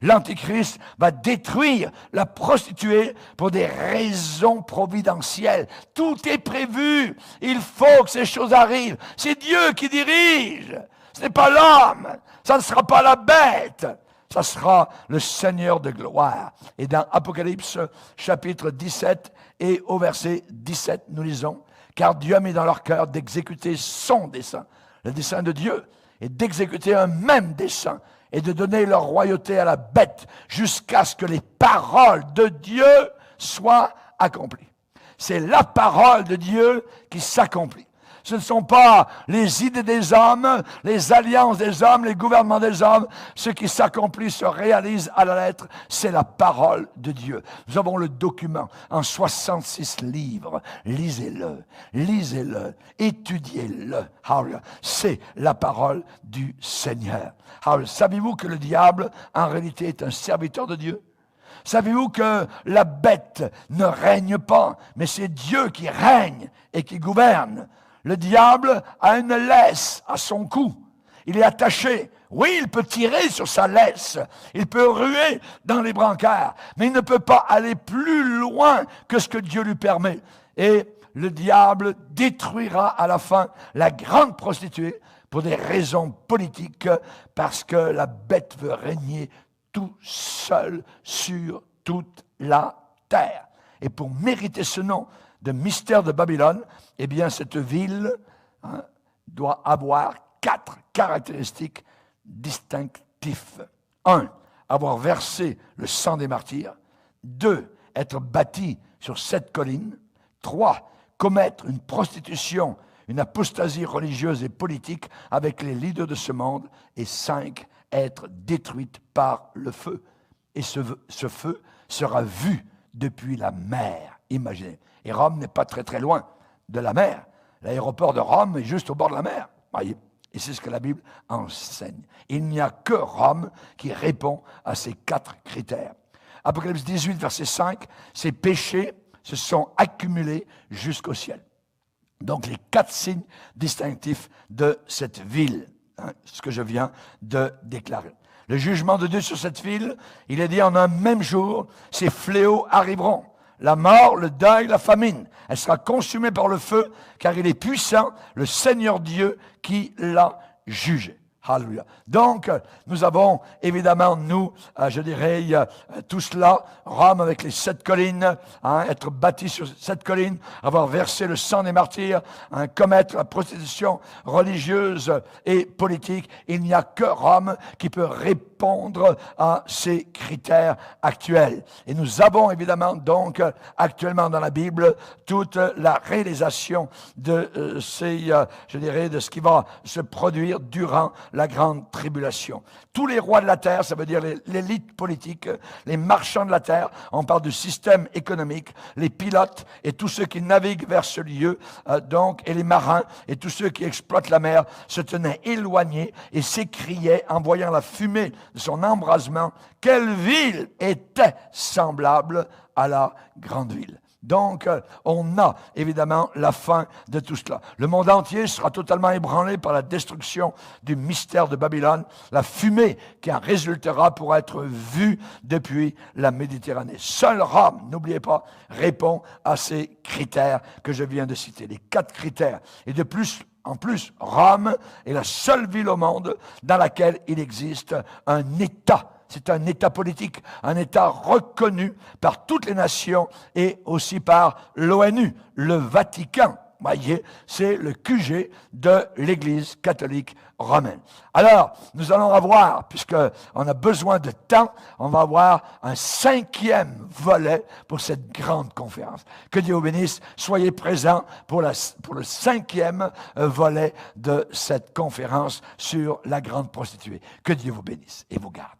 L'Antéchrist va détruire la prostituée pour des raisons providentielles. Tout est prévu. Il faut que ces choses arrivent. C'est Dieu qui dirige. Ce n'est pas l'homme. Ça ne sera pas la bête. Ça sera le Seigneur de gloire. Et dans Apocalypse chapitre 17 et au verset 17, nous lisons, « Car Dieu a mis dans leur cœur d'exécuter son dessein. » Le dessein de Dieu est d'exécuter un même dessein. et de donner leur royauté à la bête jusqu'à ce que les paroles de Dieu soient accomplies. C'est la parole de Dieu qui s'accomplit. Ce ne sont pas les idées des hommes, les alliances des hommes, les gouvernements des hommes. Ce qui s'accomplit se réalise à la lettre. C'est la parole de Dieu. Nous avons le document en 66 livres. Lisez-le, lisez-le, étudiez-le. C'est la parole du Seigneur. Savez-vous que le diable, en réalité, est un serviteur de Dieu? Savez-vous que la bête ne règne pas, mais c'est Dieu qui règne et qui gouverne? Le diable a une laisse à son cou. Il est attaché. Oui, il peut tirer sur sa laisse. Il peut ruer dans les brancards. Mais il ne peut pas aller plus loin que ce que Dieu lui permet. Et le diable détruira à la fin la grande prostituée pour des raisons politiques, parce que la bête veut régner tout seul sur toute la terre. Et pour mériter ce nom de mystère de Babylone, eh bien, cette ville doit avoir 4 caractéristiques distinctives. 1, avoir versé le sang des martyrs. 2, être bâtie sur 7 collines. 3, commettre une prostitution, une apostasie religieuse et politique avec les leaders de ce monde. Et 5, être détruite par le feu. Et ce feu sera vu depuis la mer. Imaginez. Et Rome n'est pas très très loin de la mer. L'aéroport de Rome est juste au bord de la mer. Voyez. Et c'est ce que la Bible enseigne. Il n'y a que Rome qui répond à ces 4 critères. Apocalypse 18, verset 5, ces péchés se sont accumulés jusqu'au ciel. Donc les 4 signes distinctifs de cette ville, ce que je viens de déclarer. Le jugement de Dieu sur cette ville, il est dit en un même jour, ces fléaux arriveront. La mort, le deuil, la famine. Elle sera consumée par le feu, car il est puissant, le Seigneur Dieu qui l'a jugé. Alléluia. Donc, nous avons évidemment, nous, je dirais, tout cela, Rome avec les 7 collines, être bâti sur 7 collines, avoir versé le sang des martyrs, commettre la prostitution religieuse et politique. Il n'y a que Rome qui peut répondre à ces critères actuels. Et nous avons évidemment donc actuellement dans la Bible toute la réalisation de ces, je dirais, de ce qui va se produire durant la grande tribulation. Tous les rois de la terre, ça veut dire l'élite politique, les marchands de la terre, on parle du système économique, les pilotes et tous ceux qui naviguent vers ce lieu, donc, et les marins et tous ceux qui exploitent la mer se tenaient éloignés et s'écriaient en voyant la fumée de son embrasement, quelle ville était semblable à la grande ville. Donc, on a évidemment la fin de tout cela. Le monde entier sera totalement ébranlé par la destruction du mystère de Babylone. La fumée qui en résultera pourra être vue depuis la Méditerranée. Seul Rome, n'oubliez pas, répond à ces critères que je viens de citer, les 4 critères. Et de plus, en plus, Rome est la seule ville au monde dans laquelle il existe un État. C'est un État politique, un État reconnu par toutes les nations et aussi par l'ONU, le Vatican. Voyez, c'est le QG de l'Église catholique romaine. Alors, nous allons avoir, puisqu'on a besoin de temps, on va avoir un 5e volet pour cette grande conférence. Que Dieu vous bénisse. Soyez présents pour le 5e volet de cette conférence sur la grande prostituée. Que Dieu vous bénisse et vous garde.